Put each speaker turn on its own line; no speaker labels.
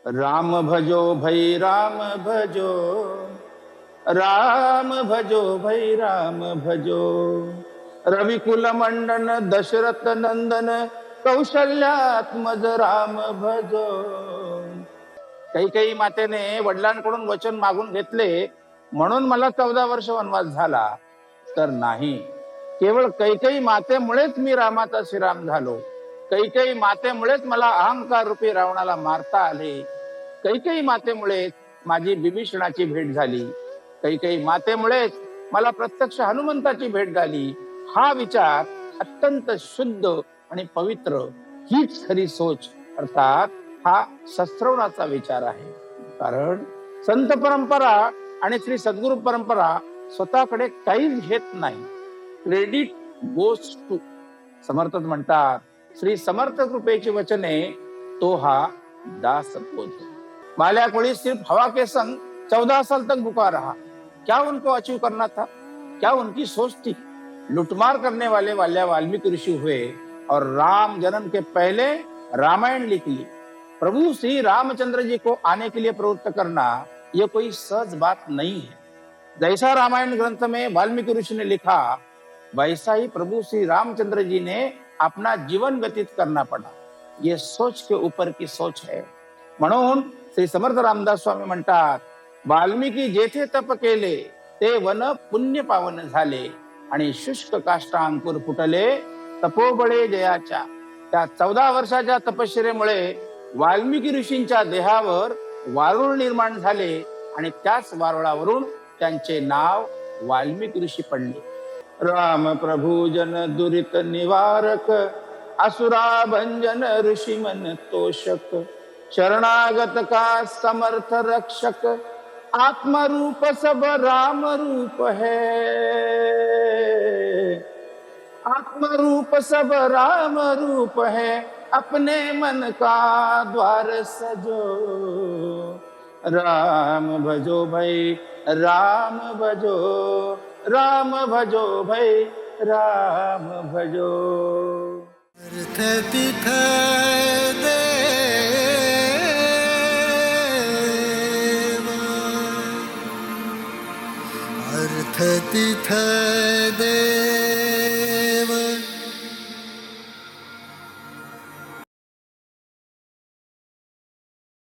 राम भजो भई राम भजो, राम भजो भई राम भजो। रविकुल मंडन दशरथ नंदन, कौशल्यात्मज राम भजो। काही मातेने वडिलांकडून वचन मागून घेतले म्हणून मला 14 वर्ष वनवास झाला, तर नाही, केवळ कैकेयी मातेमुळेच मी रामाचा श्रीराम झालो। कैकेयी मातेमुळेच मला अहंकार रूपी रावणाला मारता आले। कैकेयी मातेमुळेच माझी बिभीषणाची भेट झाली। कैकेयी मातेमुळेच मला प्रत्यक्ष हनुमंताची भेट झाली। हा विचार अत्यंत शुद्ध आणि पवित्र, हीच खरी सोच अर्थात हा शस्त्रवणाचा विचार आहे। कारण संत परंपरा आणि श्री सद्गुरु परंपरा स्वतःकडे काहीच घेत नाही। क्रेडिट गोस टू समर्थ म्हणतात, श्री समर्थ कृपेची वचने तो हा दास बोलतो। माल्या कोली सिर्फ हवा के संग 14 साल तक भूखा रहा। क्या उनको अचीव करना था? क्या उनकी सोच थी? लुटमार करने वाले वाल्मीकि ऋषि हुए और राम जन्म के पहले रामायण लिख ली। प्रभु श्री रामचंद्र जी को आने के लिए प्रवृत्त करना यह कोई सहज बात नहीं है। जैसा रामायण ग्रंथ में वाल्मीकि ऋषि ने लिखा, वैसा ही प्रभु श्री रामचंद्र जी ने अपना जीवन व्यतीत करना पड़ा। ये सोच के ऊपर की सोच है। म्हणून श्री समर्थ रामदास स्वामी म्हणतात, वाल्मीकि जेथे तप केले ते वन पुण्य पावन झाले आणि शुष्क काष्टा अंकुर फुटले तपोबळे जयाच्या। त्या 14 वर्षाच्या तपश्चर्येमुळे वाल्मीकि ऋषींच्या देहावर वारुळ निर्माण झाले आणि त्याच वारुळावरून त्यांचे नाव वाल्मीकि ऋषी पडले। राम प्रभु जन दुरित निवारक, असुरा भंजन ऋषि मन तोषक। शरणागत का समर्थ रक्षक, आत्मरूप सब राम रूप है। आत्मरूप सब राम रूप है, अपने मन का द्वार सजो। राम भजो भाई राम भजो, राम भजो भाई राम भजो।
अर्थ तिथ देवा, अर्थ तिथ देवा।